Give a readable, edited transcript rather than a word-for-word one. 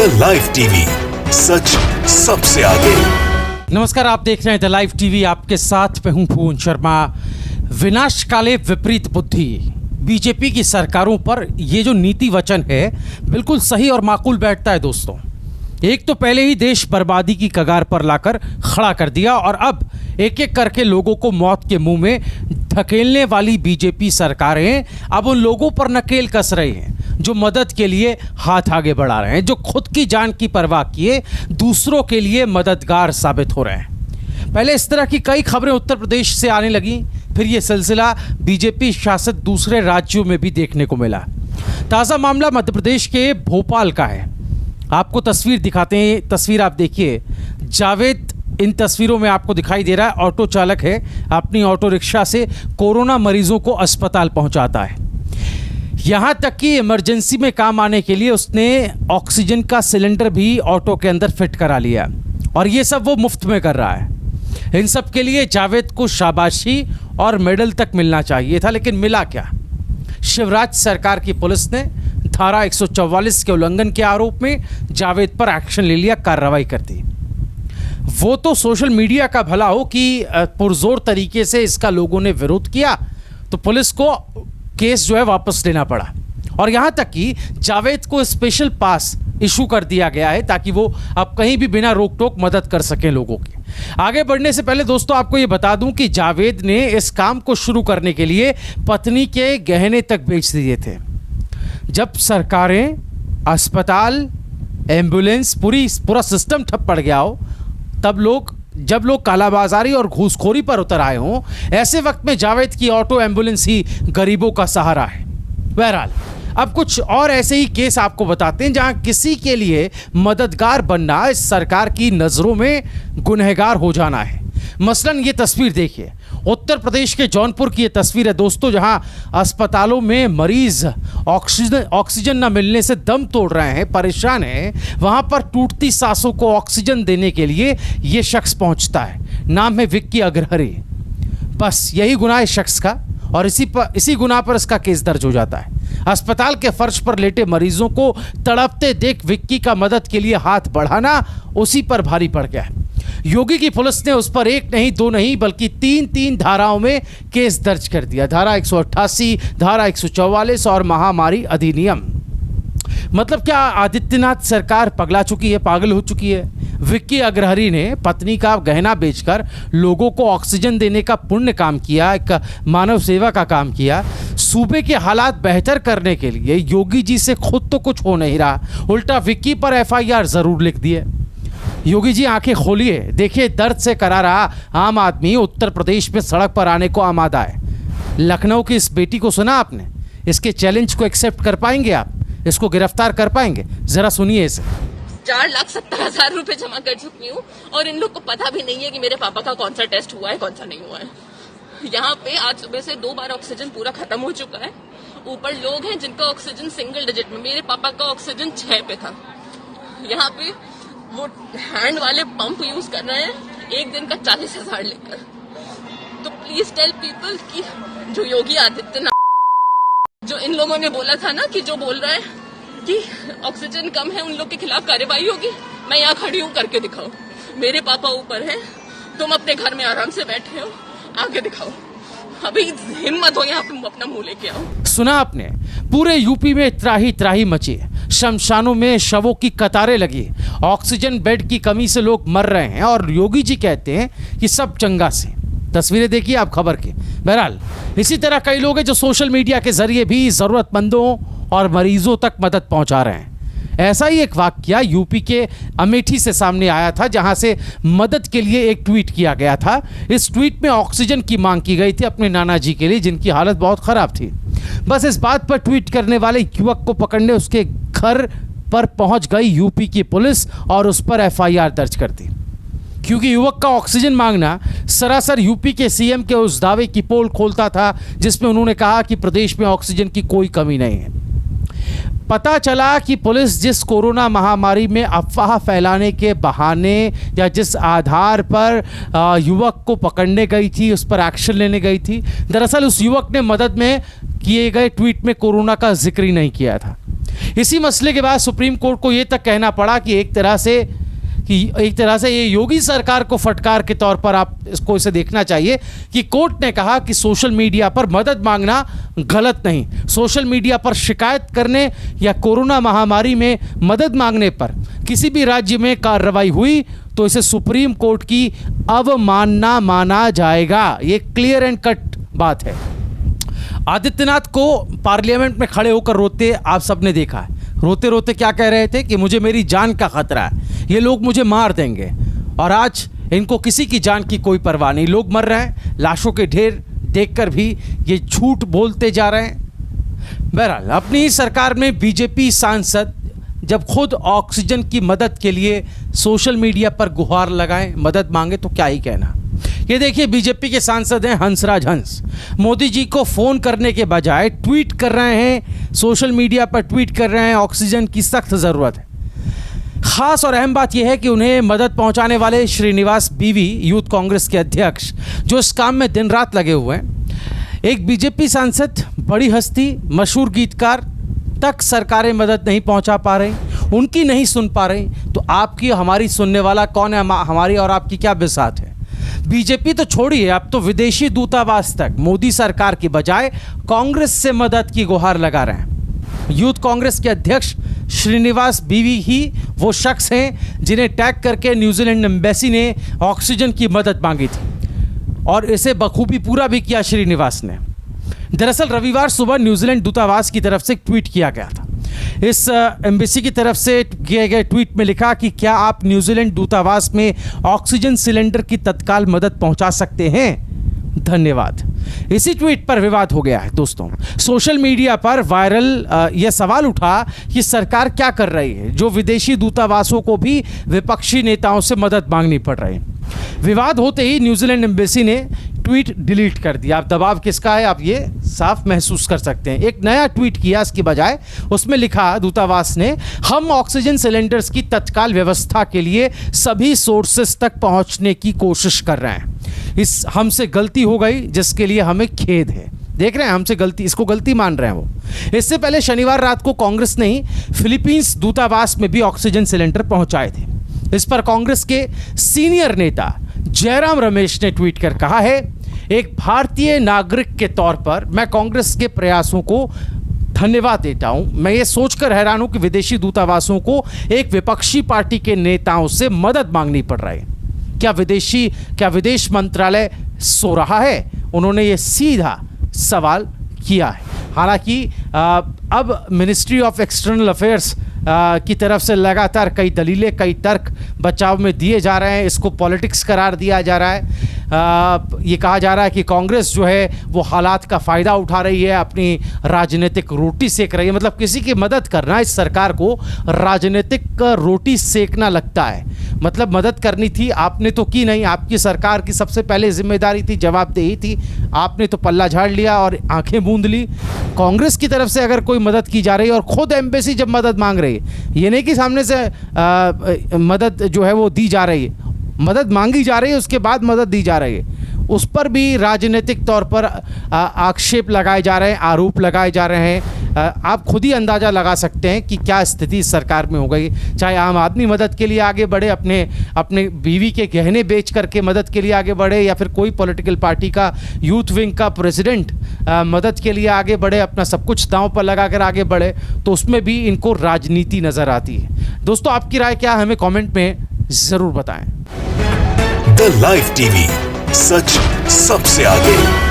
The live TV, सच सबसे आगे। नमस्कार, आप देख रहे हैं द लाइव टीवी। आपके साथ मैं हूं भुवन शर्मा। विनाश काले विपरीत बुद्धि, बीजेपी की सरकारों पर ये जो नीति वचन है बिल्कुल सही और माकूल बैठता है दोस्तों। एक तो पहले ही देश बर्बादी की कगार पर लाकर खड़ा कर दिया और अब एक एक करके लोगों को मौत के मुंह में धकेलने वाली बीजेपी सरकारें अब उन लोगों पर नकेल कस रही हैं जो मदद के लिए हाथ आगे बढ़ा रहे हैं, जो खुद की जान की परवाह किए दूसरों के लिए मददगार साबित हो रहे हैं। पहले इस तरह की कई खबरें उत्तर प्रदेश से आने लगी, फिर ये सिलसिला बीजेपी शासित दूसरे राज्यों में भी देखने को मिला। ताज़ा मामला मध्य प्रदेश के भोपाल का है। आपको तस्वीर दिखाते हैं, तस्वीर आप देखिए। जावेद इन तस्वीरों में आपको दिखाई दे रहा है, ऑटो चालक है, अपनी ऑटो रिक्शा से कोरोना मरीजों को अस्पताल पहुंचाता है। यहाँ तक कि इमरजेंसी में काम आने के लिए उसने ऑक्सीजन का सिलेंडर भी ऑटो के अंदर फिट करा लिया और ये सब वो मुफ्त में कर रहा है। इन सब के लिए जावेद को शाबाशी और मेडल तक मिलना चाहिए था, लेकिन मिला क्या? शिवराज सरकार की पुलिस ने धारा 144 के उल्लंघन के आरोप में जावेद पर एक्शन ले लिया, कार्रवाई कर दी। वो तो सोशल मीडिया का भला हो कि पुरजोर तरीके से इसका लोगों ने विरोध किया तो पुलिस को केस जो है वापस लेना पड़ा और यहाँ तक कि जावेद को स्पेशल पास इशू कर दिया गया है ताकि वो अब कहीं भी बिना रोक टोक मदद कर सकें लोगों की। आगे बढ़ने से पहले दोस्तों आपको ये बता दूं कि जावेद ने इस काम को शुरू करने के लिए पत्नी के गहने तक बेच दिए थे। जब सरकारें, अस्पताल, एम्बुलेंस, पूरा सिस्टम ठप पड़ गया हो, जब लोग कालाबाजारी और घूसखोरी पर उतर आए हों, ऐसे वक्त में जावेद की ऑटो एम्बुलेंस ही गरीबों का सहारा है। बहरहाल अब कुछ और ऐसे ही केस आपको बताते हैं जहां किसी के लिए मददगार बनना इस सरकार की नज़रों में गुनहगार हो जाना है। मसलन ये तस्वीर देखिए, उत्तर प्रदेश के जौनपुर की ये तस्वीर है दोस्तों, जहां अस्पतालों में मरीज ऑक्सीजन न मिलने से दम तोड़ रहे हैं, परेशान हैं। वहां पर टूटती सांसों को ऑक्सीजन देने के लिए ये शख्स पहुंचता है। नाम है विक्की अग्रहरी। बस यही गुनाह है शख्स का और इसी गुनाह पर इसका केस दर्ज हो जाता है। अस्पताल के फर्श पर लेटे मरीजों को तड़पते देख विक्की का मदद के लिए हाथ बढ़ाना उसी पर भारी पड़ गया है। योगी की पुलिस ने उस पर एक नहीं, दो नहीं, बल्कि तीन धाराओं में केस दर्ज कर दिया। धारा 188, धारा 144 और महामारी अधिनियम। मतलब क्या आदित्यनाथ सरकार पगला चुकी है, पागल हो चुकी है? विक्की अग्रहरी ने पत्नी का गहना बेचकर लोगों को ऑक्सीजन देने का पुण्य काम किया, एक मानव सेवा का काम किया। सूबे के हालात बेहतर करने के लिए योगी जी से खुद तो कुछ हो नहीं रहा, उल्टा विक्की पर FIR जरूर लिख दिए। योगी जी आंखें खोलिए, देखिए दर्द से करा रहा आम आदमी उत्तर प्रदेश में सड़क पर आने को आमादा है। लखनऊ की इस बेटी को सुना आपने? इसके चैलेंज को एक्सेप्ट कर पाएंगे आप? इसको गिरफ्तार कर पाएंगे? जरा सुनिए इसे। 4,70,000 रुपए जमा कर चुकी हूँ और इन लोग को पता भी नहीं है कि मेरे पापा का कौन सा टेस्ट हुआ है, कौन सा नहीं हुआ है। यहाँ पे आज सुबह से 2 बार ऑक्सीजन पूरा खत्म हो चुका है। ऊपर लोग हैं जिनका ऑक्सीजन सिंगल डिजिट में, मेरे पापा का ऑक्सीजन 6 पे था। यहाँ पे वो हैंड वाले पंप यूज कर रहे हैं, एक दिन का 40,000 लेकर। तो प्लीज टेल पीपल कि जो योगी आदित्यनाथ, जो इन लोगों ने बोला था ना कि जो बोल रहा है कि ऑक्सीजन कम है उन लोग के खिलाफ कार्रवाई होगी, मैं यहाँ खड़ी हूँ, करके दिखाओ। मेरे पापा ऊपर है, तुम अपने घर में आराम से बैठे हो, आगे दिखाओ। अभी हिम्मत हो यहाँ पे अपना मुंह लेके आओ। सुना आपने? पूरे यूपी में त्राही मची, शमशानों में शवों की कतारें लगी, ऑक्सीजन बेड की कमी से लोग मर रहे हैं और योगी जी कहते हैं कि सब चंगा से। तस्वीरें देखिए आप खबर की। बहरहाल इसी तरह कई लोग हैं जो सोशल मीडिया के जरिए भी ज़रूरतमंदों और मरीजों तक मदद पहुंचा रहे हैं। ऐसा ही एक वाकया यूपी के अमेठी से सामने आया था, जहां से मदद के लिए एक ट्वीट किया गया था। इस ट्वीट में ऑक्सीजन की मांग की गई थी अपने नाना जी के लिए, जिनकी हालत बहुत ख़राब थी। बस इस बात पर ट्वीट करने वाले युवक को पकड़ने उसके घर पर पहुंच गई यूपी की पुलिस और उस पर FIR दर्ज कर दी, क्योंकि युवक का ऑक्सीजन मांगना सरासर यूपी के CM के उस दावे की पोल खोलता था जिसमें उन्होंने कहा कि प्रदेश में ऑक्सीजन की कोई कमी नहीं है। पता चला कि पुलिस जिस कोरोना महामारी में अफवाह फैलाने के बहाने या जिस आधार पर युवक को पकड़ने गई थी, उस पर एक्शन लेने गई थी, दरअसल उस युवक ने मदद में किए गए ट्वीट में कोरोना का जिक्र ही नहीं किया था। इसी मसले के बाद सुप्रीम कोर्ट को ये तक कहना पड़ा कि एक तरह से ये योगी सरकार को फटकार के तौर पर आप इसे देखना चाहिए कि कोर्ट ने कहा कि सोशल मीडिया पर मदद मांगना गलत नहीं। सोशल मीडिया पर शिकायत करने या कोरोना महामारी में मदद मांगने पर किसी भी राज्य में कार्रवाई हुई तो इसे सुप्रीम कोर्ट की अवमानना माना जाएगा। ये क्लियर एंड कट बात है। आदित्यनाथ को पार्लियामेंट में खड़े होकर रोते आप सबने देखा है। रोते रोते क्या कह रहे थे कि मुझे मेरी जान का खतरा है, ये लोग मुझे मार देंगे। और आज इनको किसी की जान की कोई परवाह नहीं। लोग मर रहे हैं, लाशों के ढेर देखकर भी ये झूठ बोलते जा रहे हैं। बहरहाल अपनी सरकार में बीजेपी सांसद जब खुद ऑक्सीजन की मदद के लिए सोशल मीडिया पर गुहार लगाएं, मदद मांगे तो क्या ही कहना। ये देखिए बीजेपी के सांसद हैं हंसराज हंस, मोदी जी को फ़ोन करने के बजाय ट्वीट कर रहे हैं, सोशल मीडिया पर ट्वीट कर रहे हैं ऑक्सीजन की सख्त ज़रूरत है। ख़ास और अहम बात यह है कि उन्हें मदद पहुंचाने वाले श्रीनिवास बीवी यूथ कांग्रेस के अध्यक्ष जो इस काम में दिन रात लगे हुए हैं, एक बीजेपी सांसद, बड़ी हस्ती, मशहूर गीतकार तक सरकारें मदद नहीं पहुंचा पा रही, उनकी नहीं सुन पा रही, तो आपकी हमारी सुनने वाला कौन है? हमारी और आपकी क्या बिसात है? बीजेपी तो छोड़िए, अब तो विदेशी दूतावास तक मोदी सरकार की बजाय कांग्रेस से मदद की गुहार लगा रहे हैं। यूथ कांग्रेस के अध्यक्ष श्रीनिवास बीवी ही वो शख्स हैं जिन्हें टैग करके न्यूजीलैंड एम्बेसी ने ऑक्सीजन की मदद मांगी थी और इसे बखूबी पूरा भी किया श्रीनिवास ने। दरअसल रविवार सुबह न्यूजीलैंड दूतावास की तरफ से एक ट्वीट किया गया था। इस एम्बेसी की तरफ से किए गए ट्वीट में लिखा कि क्या आप न्यूजीलैंड दूतावास में ऑक्सीजन सिलेंडर की तत्काल मदद पहुंचा सकते हैं? धन्यवाद। इसी ट्वीट पर विवाद हो गया है दोस्तों। सोशल मीडिया पर वायरल यह सवाल उठा कि सरकार क्या कर रही है जो विदेशी दूतावासों को भी विपक्षी नेताओं से मदद मांगनी पड़ रही है। विवाद होते ही न्यूजीलैंड एम्बेसी ने ट्वीट डिलीट कर दिया। अब दबाव किसका है आप ये साफ महसूस कर सकते हैं। एक नया ट्वीट किया इसकी बजाय, उसमें लिखा दूतावास ने, हम ऑक्सीजन सिलेंडर्स की तत्काल व्यवस्था के लिए सभी सोर्सेस तक पहुंचने की कोशिश कर रहे हैं। इस हमसे गलती हो गई जिसके लिए हमें खेद है। देख रहे हैं हमसे गलती, इसको गलती मान रहे हैं वो। इससे पहले शनिवार रात को कांग्रेस ने ही फिलीपींस दूतावास में भी ऑक्सीजन सिलेंडर पहुंचाए थे। इस पर कांग्रेस के सीनियर नेता जयराम रमेश ने ट्वीट कर कहा है, एक भारतीय नागरिक के तौर पर मैं कांग्रेस के प्रयासों को धन्यवाद देता हूं। मैं ये सोचकर हैरान हूं कि विदेशी दूतावासों को एक विपक्षी पार्टी के नेताओं से मदद मांगनी पड़ रही है। क्या विदेश मंत्रालय सो रहा है? उन्होंने ये सीधा सवाल किया है। हालांकि अब मिनिस्ट्री ऑफ एक्सटर्नल अफेयर्स की तरफ से लगातार कई दलीलें, कई तर्क बचाव में दिए जा रहे हैं। इसको पॉलिटिक्स करार दिया जा रहा है। ये कहा जा रहा है कि कांग्रेस जो है वो हालात का फ़ायदा उठा रही है, अपनी राजनीतिक रोटी सेक रही है। मतलब किसी की मदद करना इस सरकार को राजनीतिक रोटी सेकना लगता है। मतलब मदद करनी थी, आपने तो की नहीं। आपकी सरकार की सबसे पहले जिम्मेदारी थी, जवाबदेही थी, आपने तो पल्ला झाड़ लिया और आंखें मूंद ली। कांग्रेस की तरफ से अगर कोई मदद की जा रही है और खुद एम्बेसी जब मदद मांग रही है, ये नहीं कि सामने से मदद जो है वो दी जा रही है, मदद मांगी जा रही है उसके बाद मदद दी जा रही है, उस पर भी राजनीतिक तौर पर आक्षेप लगाए जा रहे हैं, आरोप लगाए जा रहे हैं। आप खुद ही अंदाज़ा लगा सकते हैं कि क्या स्थिति इस सरकार में हो गई। चाहे आम आदमी मदद के लिए आगे बढ़े, अपने बीवी के गहने बेच करके मदद के लिए आगे बढ़े, या फिर कोई पॉलिटिकल पार्टी का यूथ विंग का प्रेसिडेंट मदद के लिए आगे बढ़े, अपना सब कुछ दांव पर लगा कर आगे बढ़े, तो उसमें भी इनको राजनीति नज़र आती है। दोस्तों आपकी राय क्या, हमें कॉमेंट में ज़रूर बताएं। द लाइव टीवी, सच सबसे आगे।